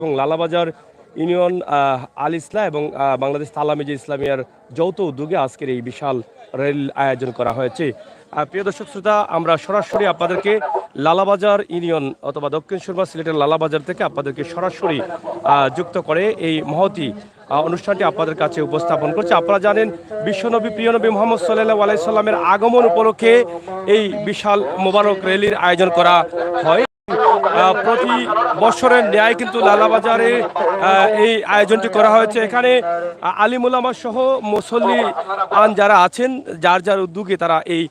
এবং লালাবাজার ইউনিয়ন আল ইসলাম এবং বাংলাদেশ তালামিজে ইসলামিয়ার যৌথ উদ্যোগে আজকের এই বিশাল রেল আয়োজন করা হয়েছে। প্রিয় দর্শক শ্রোতা, আমরা সরাসরি আপনাদেরকে লালাবাজার ইউনিয়ন অথবা দক্ষিণ সুরমা সিলেটের লালাবাজার থেকে আপনাদেরকে সরাসরি যুক্ত করে এই মহতি অনুষ্ঠানটি আপনাদের কাছে উপস্থাপন করছে। আপনারা জানেন বিশ্বনবী প্রিয়নবী মোহাম্মদ সাল্লাল্লাহু আলাইহি সাল্লামের আগমন উপলক্ষে এই বিশাল মোবারক র্যালির আয়োজন করা হয়। প্রতি বছরের ন্যায় কিন্তু লালাবাজারে এই আয়োজনটি করা হয়েছে। এখানে আলিম উলামা সহ মুসল্লি আন যারা আছেন, যার যার উদ্যোগে তারা এই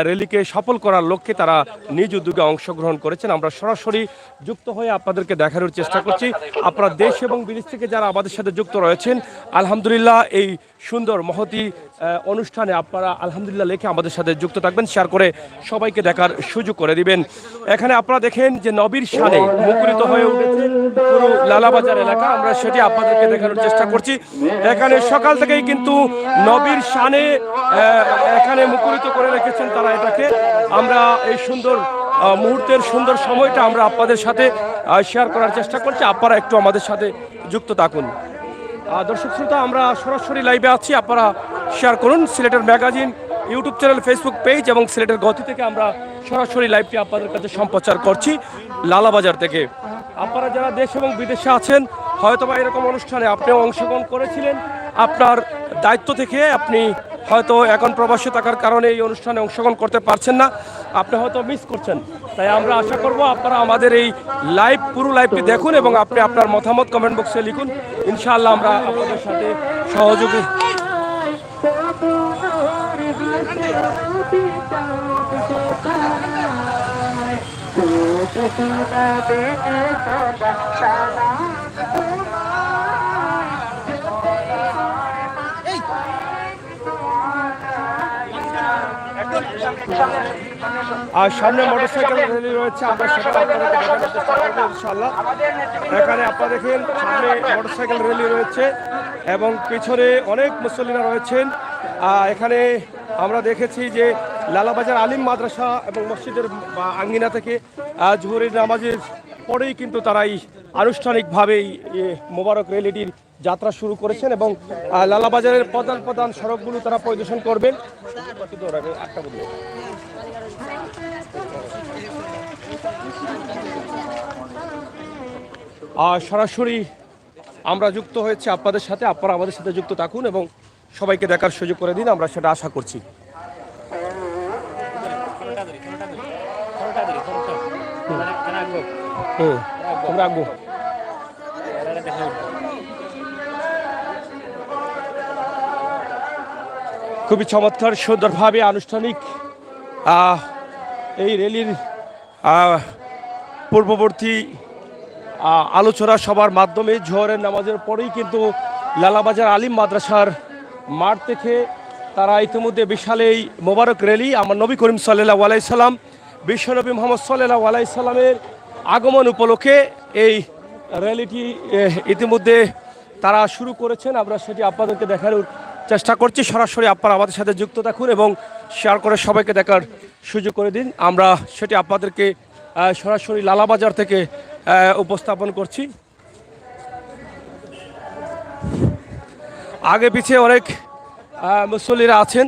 র্যালিকে সফল করার লক্ষ্যে তারা নিজ উদ্যোগে অংশগ্রহণ করেছেন। আমরা সরাসরি যুক্ত হয়ে আপনাদেরকে দেখানোর চেষ্টা করছি। আপনারা দেশ এবং বিদেশ থেকে যারা আমাদের সাথে যুক্ত রয়েছেন, আলহামদুলিল্লাহ এই সুন্দর মহতি অনুষ্ঠানে আপনারা আলহামদুলিল্লাহ লেখে আমাদের সাথে যুক্ত থাকবেন, শেয়ার করে সবাইকে দেখার সুযোগ করে দিবেন। এখানে আপনারা দেখেন যে নবীর শানে মুখরিত হয়ে উঠেছে পুরো লালাবাজার এলাকা। আমরা সেটি আপনাদেরকে দেখানোর চেষ্টা করছি। এখানে সকাল থেকেই কিন্তু নবীর শানে এখানে মুখরিত করে রেখেছেন তারা এটাকে। আমরা এই সুন্দর মুহূর্তের সুন্দর সময়টা আমরা আপনাদের সাথে শেয়ার করার চেষ্টা করছি। আপনারা একটু আমাদের সাথে যুক্ত থাকুন। দর্শক শ্রোতা, আমরা সরাসরি লাইভে আছি, আপনারা শেয়ার করুন। সিলেটের magazine YouTube channel, Facebook page এবং সিলেটের গতি থেকে আমরা সরাসরি লাইভটি আপনাদের কাছে সম্প্রচার করছি লালাবাজার থেকে। আপনারা যারা দেশ এবং বিদেশে আছেন, হয়তোবা এরকম অনুষ্ঠানে আপনিও অংশগ্রহণ করেছিলেন, আপনার দায়িত্ব থেকে আপনি হয়তো এখন প্রবাসী থাকার কারণে এই অনুষ্ঠানে অংশগ্রহণ করতে পারছেন না, আপনি হয়তো মিস করছেন। তাই আমরা আশা করব আপনারা আমাদের এই পুরো লাইভটি দেখুন এবং আপনি আপনার মতামত কমেন্ট বক্সে লিখুন। ইনশাআল্লাহ আমরা আপনাদের সাথে সহযোগী আর সামনে মোটরসাইকেল র্যালি রয়েছে, আমরা সেটা আপনাদেরকে দেখানোর চেষ্টা করবো ইনশাআল্লাহ। এখানে আপনারা দেখেন সামনে মোটরসাইকেল র্যালি রয়েছে এবং পিছনে অনেক মুসল্লিরা রয়েছেন। এখানে আমরা দেখেছি যে লালাবাজার আলিম মাদ্রাসা এবং মসজিদের আঙ্গিনা থেকে জোহরের নামাজের পরেই কিন্তু তারা এই আনুষ্ঠানিকভাবে মোবারক র্যালিটির যাত্রা শুরু করেছেন এবং লালাবাজারের প্রধান প্রধান সড়কগুলো তারা পরিদর্শন করবেন। সরাসরি আমরা যুক্ত হয়েছি আপনাদের সাথে, আপনারা আমাদের সাথে যুক্ত থাকুন এবং সবাইকে দেখার সুযোগ করে দিন, আমরা সেটা আশা করছি। খুবই চমৎকার সুন্দরভাবে আনুষ্ঠানিক এই র্যালির পূর্ববর্তী আলোচনা সভার মাধ্যমে জোহরের নামাজের পরেই কিন্তু লালাবাজার আলিম মাদ্রাসার মাঠ থেকে তারা ইতিমধ্যে বিশাল এই মোবারক র্যালি আমার নবী করিম সাল্লাল্লাহু আলাইহি সাল্লাম বিশ্বনবী মোহাম্মদ সাল্লাল্লাহু আলাইহি সাল্লামের আগমন উপলক্ষে এই র্যালিটি ইতিমধ্যে তারা শুরু করেছেন। আমরা সেটি আপনাদেরকে দেখানোর চেষ্টা করছি। সরাসরি আপনারা আমাদের সাথে যুক্ত থাকুন এবং শেয়ার করে সবাইকে দেখার সুযোগ করে দিন। আমরা সেটি আপনাদেরকে সরাসরি লালাবাজার থেকে উপস্থাপন করছি। আগে পিছিয়ে অনেক মুসল্লিরা আছেন।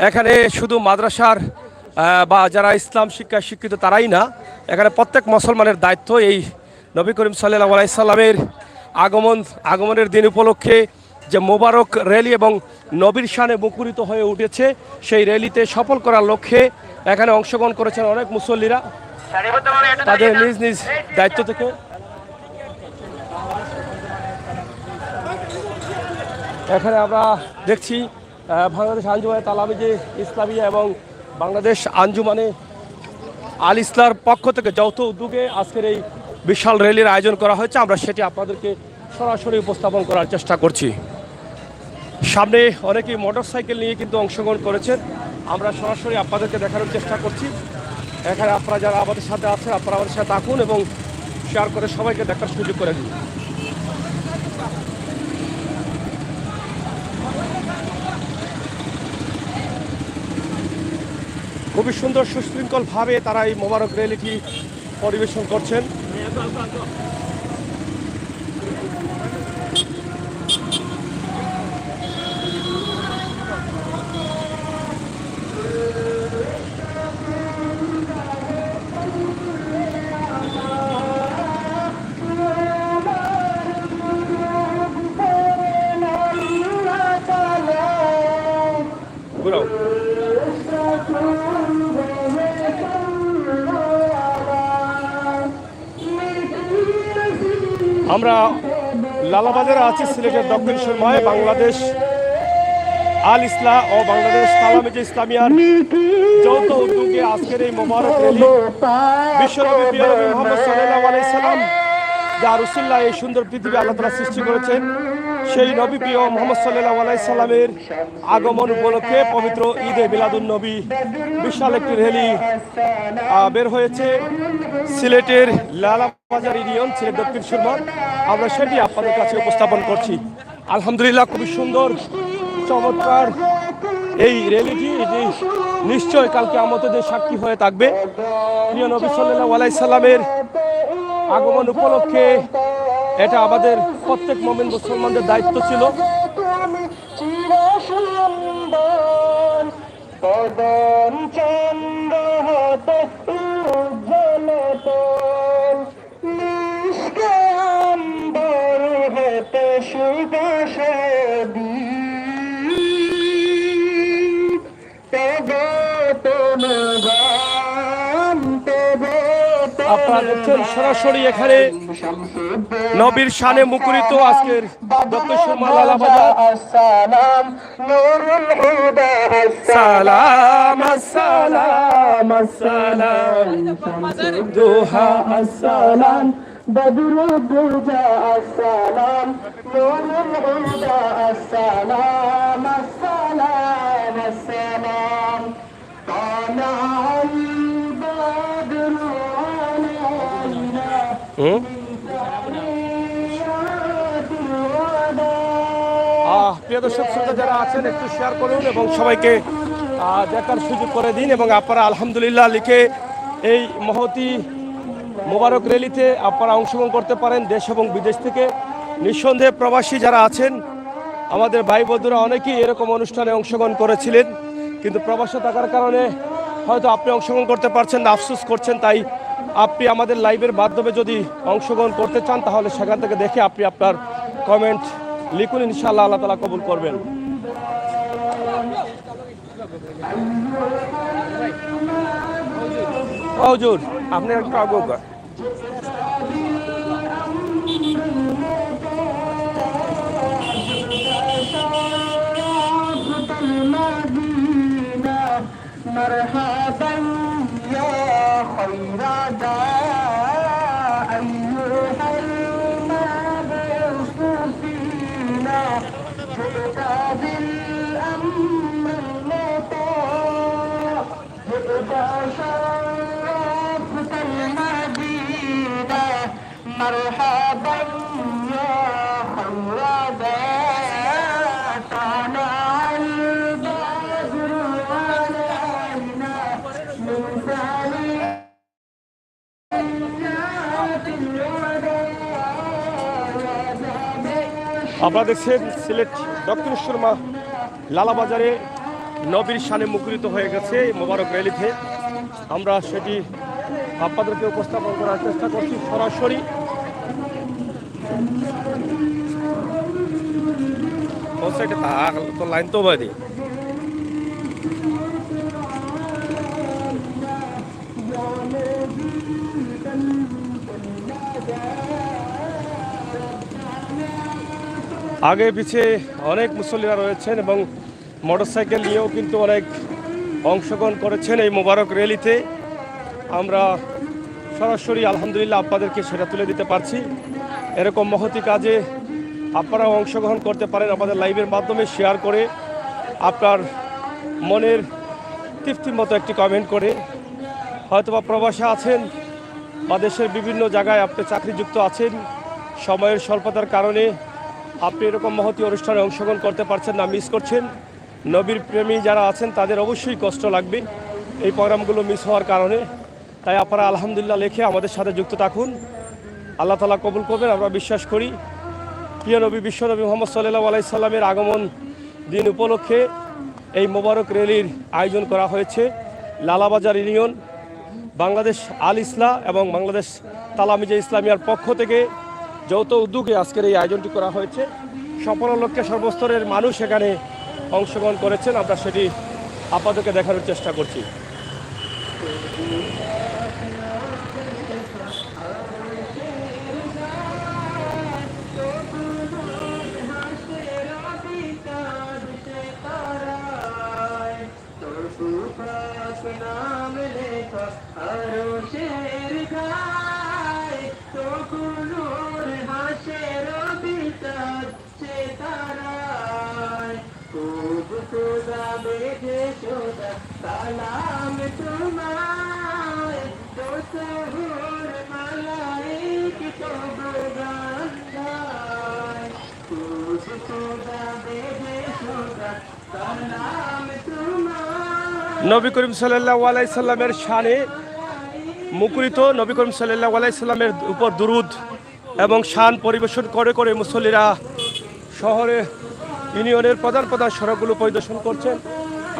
এখানে শুধু মাদ্রাসার বা যারা ইসলাম শিক্ষায় শিক্ষিত তারাই না, এখানে প্রত্যেক মুসলমানের দায়িত্ব এই নবী করিম সাল্লাল্লাহু আলাইহি সাল্লামের আগমনের দিন উপলক্ষে যে মোবারক র্যালি এবং নবীর শানে মুখরিত হয়ে উঠেছে, সেই র্যালিতে সফল করার লক্ষ্যে এখানে অংশগ্রহণ করেছেন অনেক মুসল্লিরা তাদের নিজ নিজ দায়িত্ব থেকে। এখানে আমরা দেখছি বাংলাদেশ আঞ্জুমানে তালামিজে ইসলামিয়া এবং বাংলাদেশ আঞ্জুমানে আল ইসলার পক্ষ থেকে যৌথ উদ্যোগে আজকের এই বিশাল র্যালির আয়োজন করা হয়েছে। আমরা সেটি আপনাদেরকে সরাসরি উপস্থাপন করার চেষ্টা করছি। সামনে অনেকেই মোটরসাইকেল নিয়ে কিন্তু অংশগ্রহণ করেছেন, আমরা সরাসরি আপনাদেরকে দেখানোর চেষ্টা করছি। এখানে আপনারা যারা আমাদের সাথে আছেন, আপনারা আমাদের সাথে থাকুন এবং শেয়ার করে সবাইকে দেখার সুযোগ করে দিন। খুবই সুন্দর সুশৃঙ্খলভাবে তারা এই মোবারক র্যালিটি পরিবেশন করছেন। আমরা লালাবাজারে আছি, সিলেটের দক্ষিণ সুরমায় বাংলাদেশ আল ইসলাহ ও বাংলাদেশ তালামিজে ইসলামিয়ার যৌথ উদ্যোগে আজকের এই মোবারক র্যালি বিশ্বনবী প্রিয় নবী মুহাম্মদ সাল্লাল্লাহু আলাইহি সাল্লাম যা রাসূলুল্লাহ এই সুন্দর পৃথিবী আল্লাহ তাআলা সৃষ্টি করেছেন, সেই নবী প্রিয় মুহাম্মদ সাল্লাল্লাহু আলাইহি সাল্লামের আগমন উপলক্ষে পবিত্র ঈদে মিলাদুন নবী বিশাল একটি র্যালি বের হয়েছে সিলেটের লালাবাজার ইউনিয়ন, সিলেট দক্ষিণ সুরমা। আমরা সেটি আপনাদের কাছে উপস্থাপন করছি। আলহামদুলিল্লাহ, খুবই সুন্দর চমৎকার এই র্যালিটি, এটি নিশ্চয় কালকে আমাদের সাক্ষী হয়ে থাকবে। প্রিয় নবী সাল্লাল্লাহু আলাইহি সাল্লামের আগমন উপলক্ষে এটা আমাদের প্রত্যেক মুমিন মুসলমানদের দায়িত্ব ছিল। আপনারা দেখছেন সরাসরি এখানে নবীর শানে মুখরিত আজকের দক্ষিণ সুরমা লালাবাজার। সালাম আসসালাম আসসালাম দুহা আসসালাম বদরুদ দুজা আসসালাম নূরুল হুদা আসসালাম আসসালাম আসসালাম তানাল বদরু প্রিয় দর্শক শ্রোতা যারা আছেন একটু শেয়ার করুন এবং সবাইকে দেখার সুযোগ করে দিন। এবং আপনারা আলহামদুলিল্লাহ লিখে এই মহতি মোবারক র্যালিতে আপনারা অংশগ্রহণ করতে পারেন দেশ এবং বিদেশ থেকে। নিঃসন্দেহে প্রবাসী যারা আছেন আমাদের ভাই বন্ধুরা অনেকেই এরকম অনুষ্ঠানে অংশগ্রহণ করেছিলেন, কিন্তু প্রবাসে থাকার কারণে হয়তো আপনি অংশগ্রহণ করতে পারছেন না, আফসোস করছেন। তাই আপনি আমাদের লাইভের মাধ্যমে যদি অংশগ্রহণ করতে চান তাহলে সেখান থেকে দেখে আপনি আপনার কমেন্ট লিখুন, ইনশাআল্লাহ আল্লাহ তাআলা কবুল করবেন। হুজুর আপনি একটু আগে مرحبا يا خير داع أيها المبعوث فينا جئت بالأمن المطاع جئت شرفت المدينة مرحبا يا خير داع طلع البدر علينا من আপনারা দেখছেন সিলেট দক্ষিণ সুরমা লালাবাজারে নবীর শানে মুখরিত হয়ে গেছে মোবারক র্যালিতে। আমরা সেটি আপনাদেরকে উপস্থাপন করার চেষ্টা করছি সরাসরি। লাইন তো বাদে আগে পিছিয়ে অনেক মুসল্লিরা রয়েছেন এবং মোটরসাইকেল নিয়েও কিন্তু অনেক অংশগ্রহণ করেছেন এই মোবারক র্যালিতে। আমরা সরাসরি আলহামদুলিল্লাহ আপনাদেরকে সেটা তুলে দিতে পারছি। এরকম মহতি কাজে আপনারাও অংশগ্রহণ করতে পারেন আমাদের লাইভের মাধ্যমে শেয়ার করে, আপনার মনের তৃপ্তির মতো একটি কমেন্ট করে। হয়তোবা প্রবাসে আছেন বা দেশের বিভিন্ন জায়গায় আপনি চাকরিযুক্ত আছেন, সময়ের স্বল্পতার কারণে আপনি এরকম মহতি অনুষ্ঠানে অংশগ্রহণ করতে পারছেন না, মিস করছেন। নবীর প্রেমী যারা আছেন তাদের অবশ্যই কষ্ট লাগবে এই প্রোগ্রামগুলো মিস হওয়ার কারণে। তাই আপনারা আলহামদুলিল্লাহ লিখে আমাদের সাথে যুক্ত থাকুন, আল্লাহ তাআলা কবুল করবেন আমরা বিশ্বাস করি। প্রিয় নবী বিশ্বনবী মুহাম্মদ সাল্লাল্লাহু আলাইহি সাল্লামের আগমন দিন উপলক্ষে এই মোবারক র্যালির আয়োজন করা হয়েছে লালাবাজার ইউনিয়ন, বাংলাদেশ আল ইসলাহ এবং বাংলাদেশ তালামিজে ইসলামিয়ার পক্ষ থেকে যৌথ উদ্যোগে আজকের এই আয়োজনটি করা হয়েছে। সফল লক্ষ্যে সর্বস্তরের মানুষ এখানে অংশগ্রহণ করেছেন, আমরা সেটি আপনাদেরকে দেখানোর চেষ্টা করছি। বেজে সোদা সালাম তোমায় দোসহুর মালাইক তবু গান গায় রোজ সোদা বেজে সোদা সালাম তোমায়। নবী করিম সাল্লাল্লাহু আলাইহি সাল্লামের শানে মুখরিত নবী করিম সাল্লাল্লাহু আলাইহি সাল্লামের উপর দুরুদ এবং শান পরিবেশন করে করে মুসল্লিরা শহরে ইউনিয়নের প্রধান প্রধান সড়কগুলো পরিদর্শন করছেন।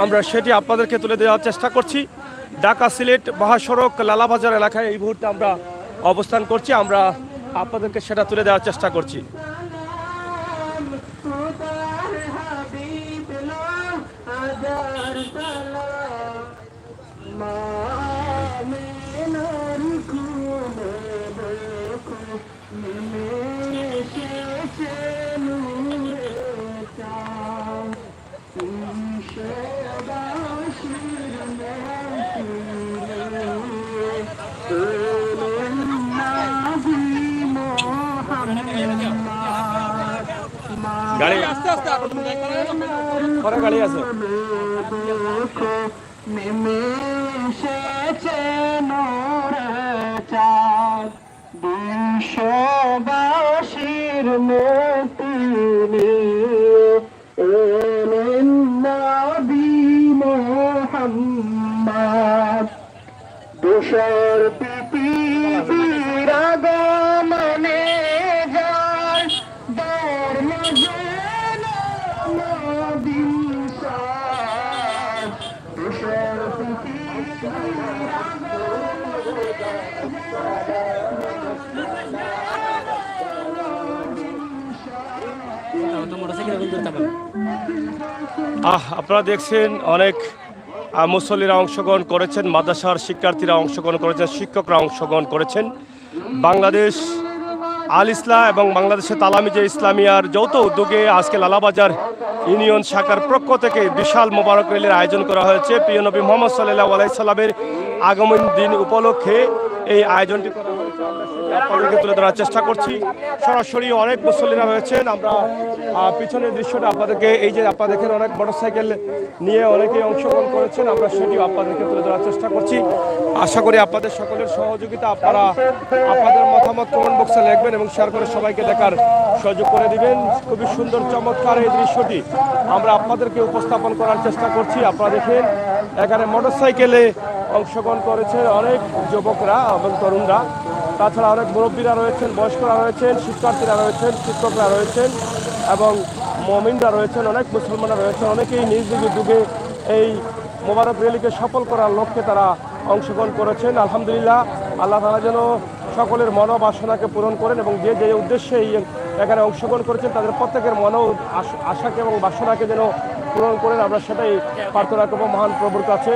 আমরা সেটি আপনাদেরকে তুলে দেওয়ার চেষ্টা করছি। ঢাকা সিলেট মহাসড়ক লালাবাজার এলাকায় এই মুহূর্তে আমরা অবস্থান করছি। আমরা আপনাদেরকে সেটা তুলে দেওয়ার চেষ্টা করছি। গাড়ি আস্তে আস্তে পরে গাড়ি আছে নেমে এসেছে নূরের চাঁদ বিশ্ববাসীর মুক্তি নিয়ে এলেন নবী মুহাম্মদ দোসর পৃথিবীর আগমনে যায় ধর্ম যেন নবীর সাথ দোসর পৃথিবীর আগমনে আপনারা দেখছেন অনেক মুসল্লিরা অংশগ্রহণ করেছেন, মাদ্রাসার শিক্ষার্থীরা অংশগ্রহণ করেছেন, শিক্ষকরা অংশগ্রহণ করেছেন। বাংলাদেশ আল ইসলাম এবং বাংলাদেশের তালামিজে ইসলামিয়ার যৌথ উদ্যোগে আজকে লালাবাজার ইউনিয়ন শাখার পক্ষ থেকে বিশাল মোবারক র্যালির আয়োজন করা হয়েছে। প্রিয় নবী মোহাম্মদ সাল্লাল্লাহু আলাইহি সাল্লামের আগমন দিন উপলক্ষে এই আয়োজনটি করা হয়েছে। আমরা সেটি আপনাদেরকে তুলে ধরার চেষ্টা করছি। সরাসরি অনেক মুসল্লিরা রয়েছেন। আমরা পিছনের দৃশ্যটা আপনাদেরকে, এই যে আপনারা দেখেন অনেক মোটরসাইকেল নিয়ে অনেকেই অংশগ্রহণ করেছেন, আমরা সেটিও আপনাদেরকে তুলে ধরার চেষ্টা করছি। আশা করি আপনাদের সকলের সহযোগিতা, আপনারা আপনাদের মতামত কমেন্ট বক্সে লিখবেন এবং শেয়ার করে সবাইকে দেখার সুযোগ করে দিবেন। খুবই সুন্দর চমৎকার এই দৃশ্যটি আমরা আপনাদেরকে উপস্থাপন করার চেষ্টা করছি। আপনারা দেখেন এখানে মোটরসাইকেলে অংশগ্রহণ করেছেন অনেক যুবকরা এবং তরুণরা, তাছাড়া অনেক মুরব্বীরা রয়েছেন, বয়স্করা রয়েছেন, শিক্ষার্থীরা রয়েছেন, শিক্ষকরা রয়েছেন এবং মুমিনরা রয়েছেন, অনেক মুসলমানরা রয়েছেন। অনেকেই নিজ নিজ উদ্যোগে এই মোবারক র্যালিকে সফল করার লক্ষ্যে তারা অংশগ্রহণ করেছেন। আলহামদুলিল্লাহ, আল্লাহ তাআলা যেন সকলের মনোবাসনাকে পূরণ করেন এবং যে যে উদ্দেশ্যে এখানে অংশগ্রহণ করেছেন তাদের প্রত্যেকের মনো আশাকে এবং বাসনাকে যেন পূরণ করেন, আমরা সেটাই প্রার্থনা করব মহান প্রভুর কাছে।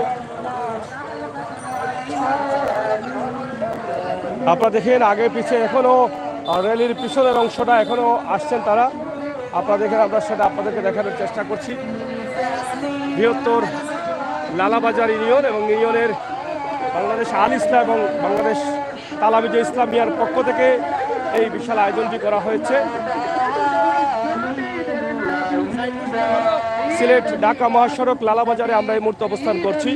আপনারা দেখেন আগে পিছিয়ে এখনো র্যালির পিছনের অংশটা এখনো আসছেন তারা, আপনারা দেখেন, আমরা সেটা আপনাদেরকে দেখানোর চেষ্টা করছি। বৃহত্তর লালাবাজার ইউনিয়ন এবং ইউনিয়নের বাংলাদেশ আল ইসলাম এবং বাংলাদেশ তালামিজে ইসলামিয়ার পক্ষ থেকে এই বিশাল আয়োজনটি করা হয়েছে। সিলেট ঢাকা মহাসড়ক লালাবাজারে আমরা এই মুহূর্তে অবস্থান করছি।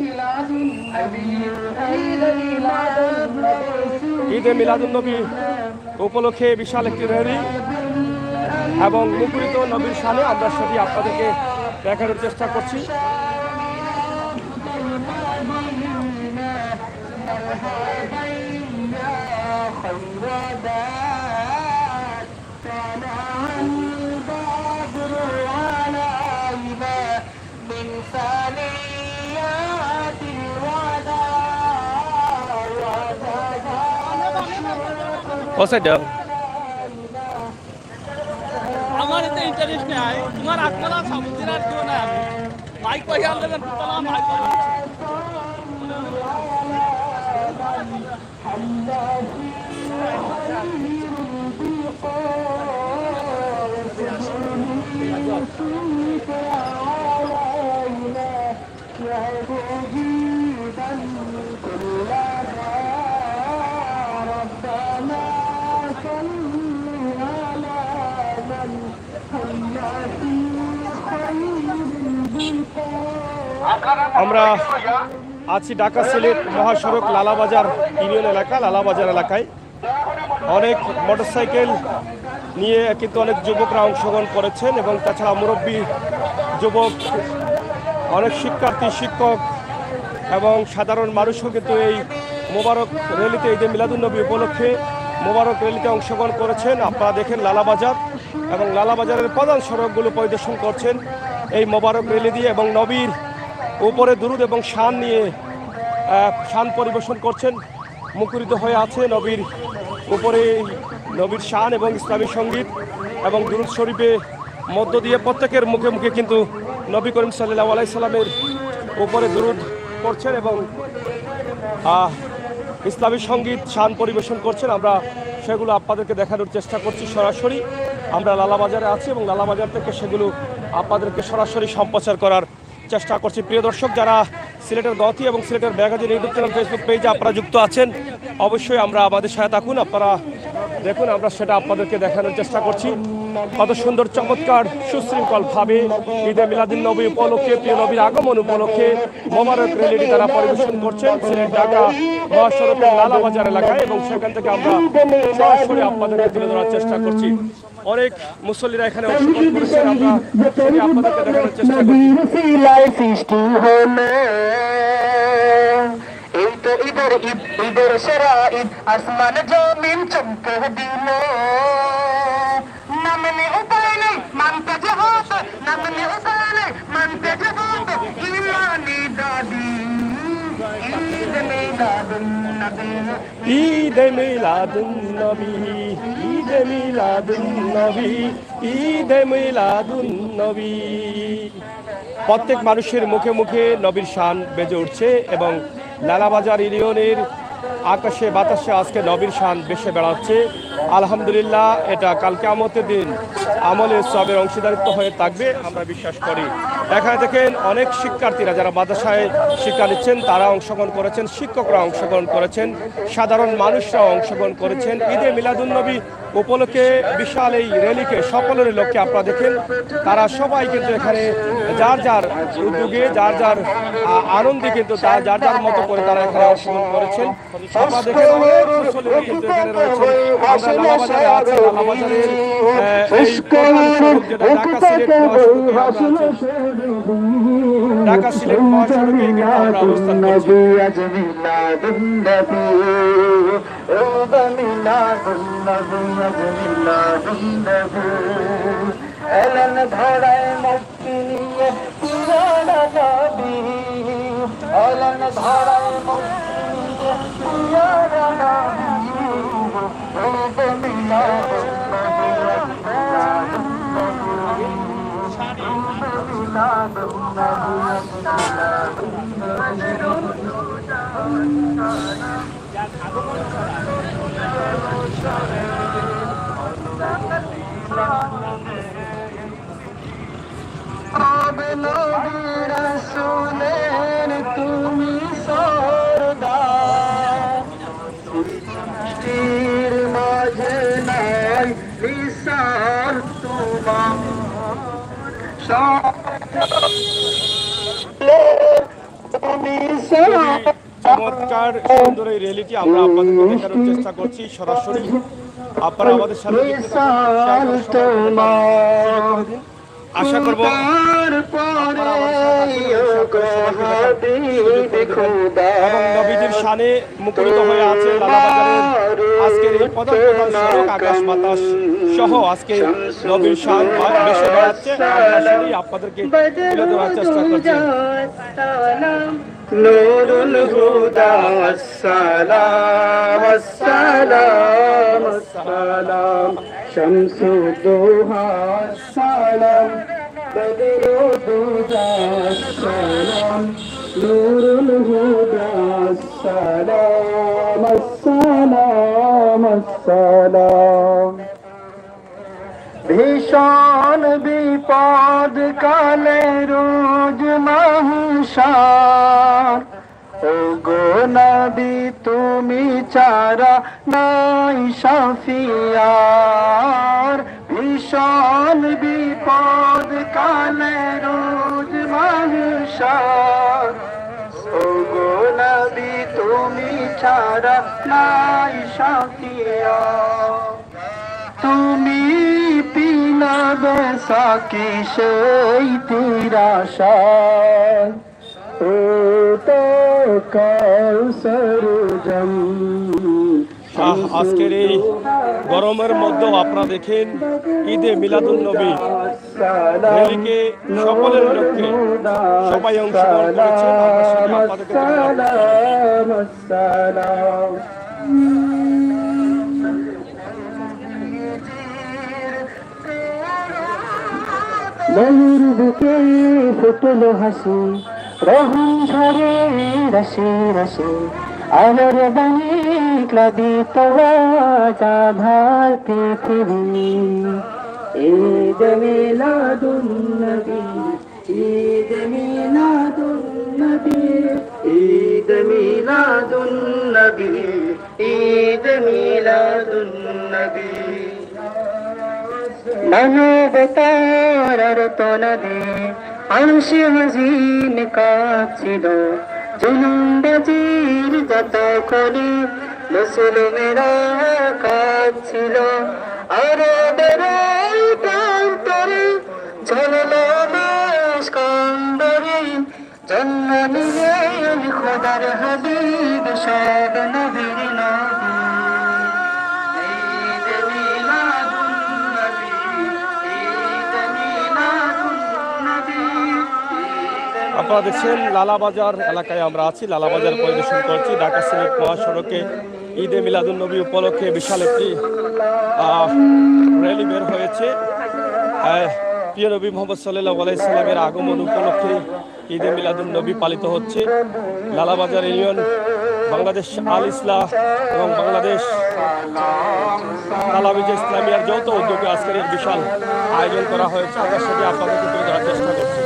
ঈদে মিলাদুন্নবী উপলক্ষে বিশাল একটি র্যালি এবং মুখরিত নবীর শানে আমরা সেটি আপনাদেরকে দেখানোর চেষ্টা করছি। আমার এতে ইন্টারেস্ট নেই, তোমার আপনারা সামুদ্রের আর কেউ নাই, আমি মাইক পাই আনলেন মাইক خير البقاء আমরা আছি ঢাকা সিলেট মহাসড়ক লালাবাজার ইউনিয়ন এলাকা, লালাবাজার এলাকায় অনেক মোটরসাইকেল নিয়ে কিন্তু অনেক যুবকরা অংশগ্রহণ করেছেন এবং তাছাড়া মুরব্বী, যুবক, অনেক শিক্ষার্থী, শিক্ষক এবং সাধারণ মানুষও কিন্তু এই মোবারক র্যালিতে, ঈদে মিলাদুন্নবী উপলক্ষে মোবারক র্যালিতে অংশগ্রহণ করেছেন। আপনারা দেখেন লালাবাজার এবং লালাবাজারের প্রধান সড়কগুলো পরিদর্শন করছেন এই মোবারক র্যালি দিয়ে এবং নবীর উপরে দুরুদ এবং শান নিয়ে শান পরিবেশন করছেন। মুখরিত হয়ে আছে নবীর উপরে নবীর শান এবং ইসলামী সঙ্গীত এবং দুরুদ শরীফে মধ্য দিয়ে প্রত্যেকের মুখে মুখে কিন্তু নবী করিম সাল্লাল্লাহু আলাইহি সাল্লামের উপরে দুরুদ করছেন এবং ইসলামী সঙ্গীত শান পরিবেশন করছেন। আমরা সেগুলো আপনাদেরকে দেখানোর চেষ্টা করছি সরাসরি। আমরা লালাবাজারে আছি এবং লালাবাজার থেকে সেগুলো আপনাদেরকে সরাসরি সম্প্রচার করার চেষ্টা করছি। প্রিয় দর্শক, যারা সিলেটের গতি এবং সিলেটের ম্যাগাজিন ইউটিউব চ্যানেল, ফেসবুক পেজে আপনারা যুক্ত আছেন, অবশ্যই আমরা আমাদের সাথে থাকুন। আপনারা দেখুন, আমরা সেটা আপনাদেরকে দেখানোর চেষ্টা করছি। কত সুন্দর চমৎকার সুশৃঙ্খলভাবে ঈদে মিলাদুন্নবী উপলক্ষে, প্রিয় নবীর আগমন উপলক্ষে মোবারক র্যালিটি তারা পরিবেশন করছেন সিলেট ঢাকা মহাসড়কের লালাবাজার এলাকায় এবং সেখান থেকে আমরা সরাসরি আপনাদেরকে তুলে ধরার চেষ্টা করছি। অনেক মুসল্লিরা এখানে অংশগ্রহণ করেছেন, আমরা আপনাদেরকে দেখানোর চেষ্টা করছি। এই তো ঈদের ঈদ, ঈদের সেরা ঈদ, আসমান জমিন চমকে দিল। নামনে উপায় নেই, মানতে যে হতো, নামনে উপায় নেই, মানতে যে হতো, ইমানি দাবি। ঈদ মিলাদুন্নবী, ঈদে মিলাদুন্নবী, ঈদে মিলাদুন্নবী, ঈদে মিলাদুন্নবী। প্রত্যেক মানুষের মুখে মুখে নবীর শান বেজে উঠছে এবং লালাবাজার ইউনিয়নের আকাশে বাতাসে আজকে নবীর শান বেশে বেড়াচ্ছে। আলহামদুলিল্লাহ, এটা কাল কিয়ামতের দিন আমলের সবের অংশীদারিত্ব হয়ে থাকবে আমরা বিশ্বাস করি। এখানে দেখেন অনেক শিক্ষার্থীরা যারা মাদ্রাসায় শিক্ষা নিচ্ছেন তারা অংশগ্রহণ করেছেন, শিক্ষকরা অংশগ্রহণ করেছেন, সাধারণ মানুষরা অংশগ্রহণ করেছেন। ঈদে মিলাদুন্নবী উপলক্ষে বিশাল এই র্যালিকে সকলের লক্ষ্যে আপনারা দেখেন তারা সবাই কিন্তু এখানে যার যার উদ্যোগে, যার যার আনন্দে কিন্তু যার যার মতো করে তারা এখানে অংশগ্রহণ করেছেন। আপনারা দেখেন অনেক মুসল্লিরা কিন্তু এখানে রয়েছেন। আমরা লালাবাজারে আছি, লালাবাজারের এই প্রধান সড়ক যেটা ঢাকা সিলেট মহাসড়কে আমরা আছি। ঢাকা সিলেট মহাসড়কে কিন্তু আমরা অবস্থান করছি। এলেন ধরায় মুক্তি নিয়ে পুরানা নবী, এলেন ধরায় মুক্তি নিয়ে পুরানা নবী। ঈদে মিলাদুন্নবী, রাসূলের তুমি সরদার, সৃষ্টির মাঝে নাই মিসাল তোমার। চমৎকার সুন্দর এই র্যালিটি আমরা আপনাদেরকে দেখানোর চেষ্টা করছি সরাসরি। আপনারা আমাদের সাথে আশা করব এবং নবীজির শানে মুখরিত হয়ে আছে লালাবাজারের আজকের এই প্রধান সড়ক, আকাশ বাতাস সহ আজকে নবীর শান বেশি বেড়াচ্ছে। আমরা সেটাই আপনাদেরকে তুলে ধরার চেষ্টা করছি। নূরুল হুদা আসসালাম আসসালাম আসসালাম, শামসুদ দুহা আসসালাম, বদরুদ দুজা আসসালাম, নূরুল হুদা আসসালাম আসসালাম আসসালাম। ভীষণ বিপদ কালে রোজ মাহশার, ওগো নবী তুমি ছাড়া নাই শাফিয়ার। ভীষণ বিপদ কালে রোজ মানুষার ওগো নবী তুমি ছাড়া নাই সাকিয়া তুমি পিলাবে সাকি সেই তিরাশায় ও তো কাউসার জম আজকের এই গরমের মধ্যেও আপনারা দেখেন ঈদে মিলাদুন নবী র্যালিকে সকলের লক্ষ্যে সবাই অংশগ্রহণ করেছেন। আমরা সেটি আপনাদেরকে ময়ূর বুকে ফুটলো হাসি রহম ঝরে রসে রসে আমার বাণী ক্লাদি তোয়া ভার পৃথিবী ঈদ মিলাদুন নবী ঈদ মিলাদুন নবী ঈদ মিলাদুন নবী ঈদ মিলাদুন নবী মানবতার আরতনাদে আরশে আজিম কাঁপছিল জুলুমবাজির যত করে মুসলিমেরা কাঁদছিল আরবের প্রান্তরে ঝললো দেশ কান্দরে জন্ম নিলেন খোদার হাবিব সব নবীর নবী আপনারা দেখছেন লালাবাজার এলাকায় আমরা আছি। লালাবাজার পরিদর্শন করছি। ঢাকা সিলেট মহাসড়কে ঈদে মিলাদুন নবী উপলক্ষে বিশাল একটি র্যালি বের হয়েছে। প্রিয় নবী মোহাম্মদ সাল্লাল্লাহু আলাইহি সাল্লামের আগমন উপলক্ষে ঈদে মিলাদুন নবী পালিত হচ্ছে। লালাবাজার ইউনিয়ন বাংলাদেশ আল ইসলাহ এবং বাংলাদেশ তালামিজে ইসলামিয়ার যৌথ উদ্যোগে আজকের এই বিশাল আয়োজন করা হয়েছে। আমরা সেটি আপনাদেরকে তুলে ধরার চেষ্টা করছি।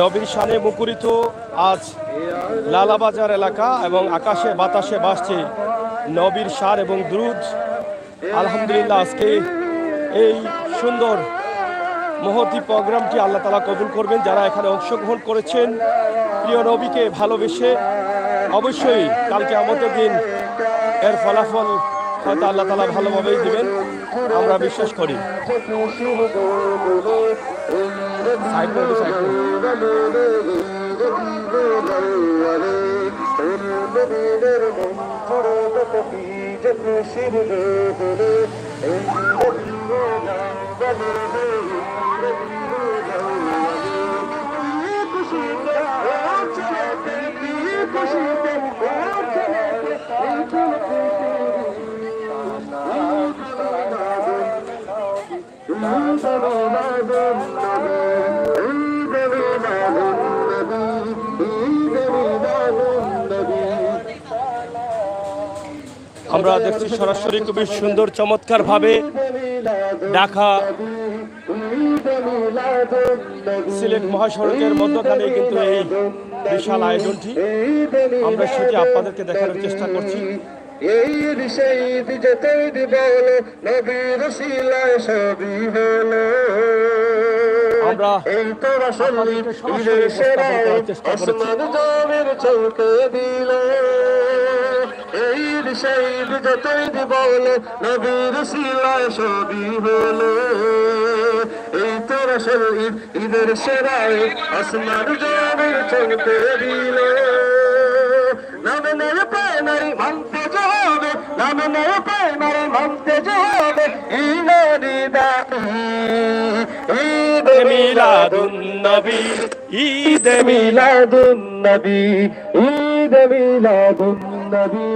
নবীর শানে মুখরিত আজ লালাবাজার এলাকা এবং আকাশে বাতাসে ভাসছে নবীর শান এবং দুরূদ। আলহামদুলিল্লাহ, আজকে এই সুন্দর মহতী প্রোগ্রামটি আল্লাহ তাআলা কবুল করবেন। যারা এখানে অংশগ্রহণ করেছেন প্রিয় নবীকে ভালোবেসে, অবশ্যই কালকে আমাদের দিন এর ফলাফল হয়তো আল্লাহ তাআলা ভালোভাবেই দিবেন, আমরা বিশ্বাস করি। আমরা দেখছি সরাসরি খুবই সুন্দর চমৎকার ভাবে ঢাকা সিলেট মহাসড়কের মধ্যখানে কিন্তু এই বিশাল আয়োজনটি আমরা সেটি আপনাদেরকে দেখানোর চেষ্টা করছি। আমরা শহীদ যতই বল নবীর শিলায় সবই হলো এই তোর শহীদ ঈদের সেরায় আসমান জমির চলতে দিল নামে নেই পায় নারী মানতে যাবে নামে নেই পায় নারী মানতে যাবে ইমানি দাবি ঈদ মিলাদুন নবী ঈদ মিলাদুন নবী ঈদ মিলাদুন নবী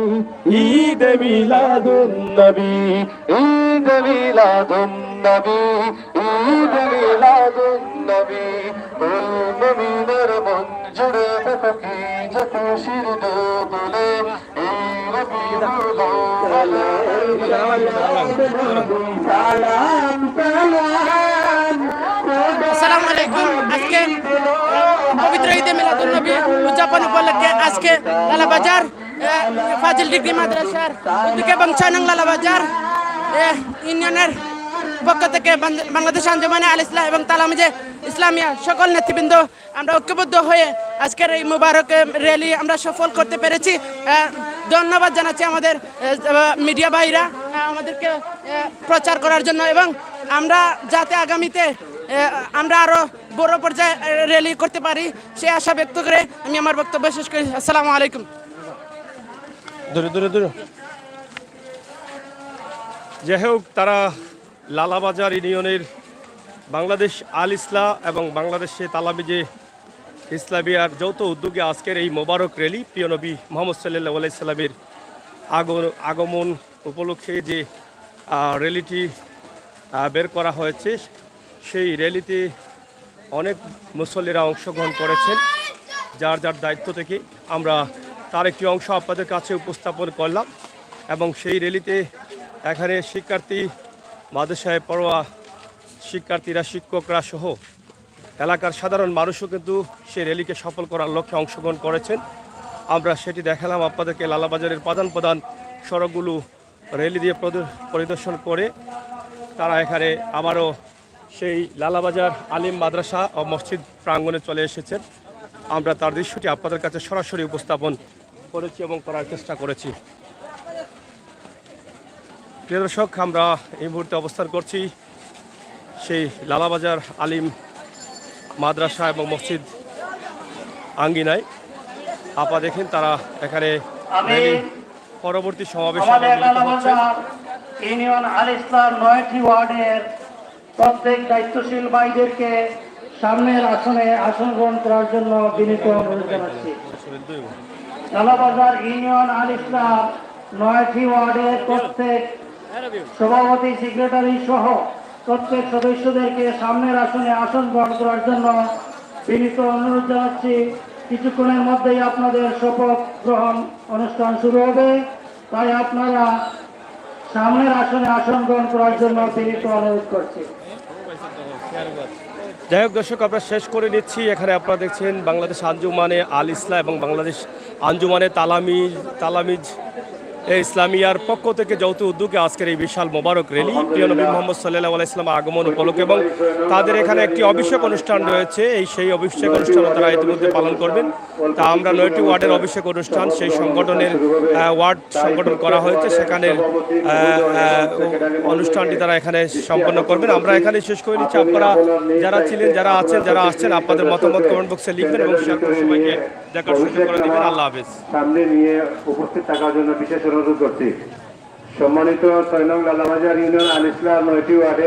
ঈদ মিলাদুন নবী ঈদ মিলাদুন নবী ঈদ মিলাদুন নবী আসসালামু আলাইকুম। আজকে পবিত্র ঈদে মিলাদুন্নবী উদযাপন উপলক্ষে আজকে লালাবাজার ফাজিল ডিগ্রি মাদ্রাসার উদ্যোগে এবং 6 নং লালাবাজার ইউনিয়নের পক্ষ থেকে বাংলাদেশ আঞ্জুমানে আল ইসলাহ এবং তালামিজে ইসলামিয়া সকল নেতৃবৃন্দ আমরা ঐক্যবদ্ধ হয়ে আজকের এই মুবারক র্যালি আমরা সফল করতে পেরেছি। ধন্যবাদ জানাচ্ছি আমাদের মিডিয়া ভাইরা আমাদেরকে প্রচার করার জন্য, এবং আমরা যাতে আগামীতে আমরা আরো বড় পর্যায়ে র্যালি করতে পারি সে আশা ব্যক্ত করে আমি আমার বক্তব্য শেষ করি। আসসালামু আলাইকুম। যাই হোক, তারা লালাবাজার ইউনিয়নের বাংলাদেশ আল ইসলাহ এবং বাংলাদেশে তালামিজে ইসলামিয়ার যৌথ উদ্যোগে আজকের এই মোবারক র্যালি প্রিয় নবী মোহাম্মদ সাল্লাল্লাহু আলাইহি সাল্লামের আগমন উপলক্ষে যে র্যালিটি বের করা হয়েছে, সেই র্যালিতে অনেক মুসল্লিরা অংশগ্রহণ করেছেন। যার যার দায়িত্ব থেকে আমরা তার একটি অংশ আপনাদের কাছে উপস্থাপন করলাম, এবং সেই র্যালিতে এখানে শিক্ষার্থী, মাদ্রাসায় পড়ুয়া শিক্ষার্থীরা, শিক্ষকরা সহ এলাকার সাধারণ মানুষও কিন্তু সেই র্যালিকে সফল করার লক্ষ্যে অংশগ্রহণ করেছেন। আমরা সেটি দেখালাম আপনাদেরকে। লালাবাজারের প্রধান সড়কগুলো র্যালি দিয়ে পরিদর্শন করে তারা এখানে আবারও সেই লালাবাজার আলিম মাদ্রাসা ও মসজিদ প্রাঙ্গণে চলে এসেছেন। আমরা তার দৃশ্যটি আপনাদের কাছে সরাসরি উপস্থাপন করেছি এবং করার চেষ্টা করেছি। প্রিয় দর্শক, আমরা এই মুহূর্তে অবস্থান করছি সেই লালাবাজার আলিম মাদ্রাসা এবং মসজিদ আঙ্গিনায়। আপনারা দেখেন তারা এখানে পরবর্তী সমাবেশে ইউনিয়ন আল ইসলাম 9টি ওয়ার্ডের প্রত্যেক দায়িত্বশীল ভাইদেরকে সামনের আসনে আসন গ্রহণ করার জন্য বিনীত অনুরোধ জানাচ্ছি। লালাবাজার ইউনিয়ন আল ইসলাম 9টি ওয়ার্ডের প্রত্যেক সভাপতি, সেক্রেটারি সহ প্রত্যেক সদস্যদেরকে সামনের আসনে আসন গ্রহণ করার জন্য বিনীত অনুরোধ জানাচ্ছি। কিছুক্ষণের মধ্যেই আপনাদের শপথ গ্রহণ অনুষ্ঠান শুরু হবে, তাই আপনারা সামনের আসনে আসন গ্রহণ করার জন্য বিনীত অনুরোধ করছি। যাই হোক দর্শক, আমরা শেষ করে নিচ্ছি। এখানে আপনারা দেখছেন বাংলাদেশ আঞ্জুমানে আল ইসলাহ এবং বাংলাদেশ আঞ্জুমানে তালামিজ ইসলামিয়ার পক্ষ থেকে যৌথ উদ্যোগে আজকের এই বিশাল মোবারক র্যালি প্রিয় নবী মোহাম্মদ সাল্লাল্লাহু আলাইহি সাল্লামের আগমন উপলক্ষে, এবং তাদের এখানে একটি অভিষেক অনুষ্ঠান রয়েছে। সেই অভিষেক অনুষ্ঠান তারা ইতিমধ্যে পালন করবেন। তা আমরা 9টি ওয়ার্ডের অভিষেক অনুষ্ঠান, সেই সংগঠনের ওয়ার্ড সংগঠন করা হয়েছে, সেখানে অনুষ্ঠানটি তারা এখানে সম্পন্ন করবেন। আমরা এখানে শেষ করে নিচ্ছি। আপনারা যারা ছিলেন, যারা আছেন, যারা আসছেন, আপনাদের মতামত কমেন্ট বক্সে লিখবেন এবং শেয়ার করে সবাইকে দেখার সুযোগ করে দিবেন। আল্লাহ হাফেজ। সামনে নিয়ে উপস্থিত থাকার জন্য বিশেষ অনুরোধ করছি। সম্মানিত 6 নং লালাবাজার ইউনিয়ন আল ইসলাম 9টি ওয়ার্ডে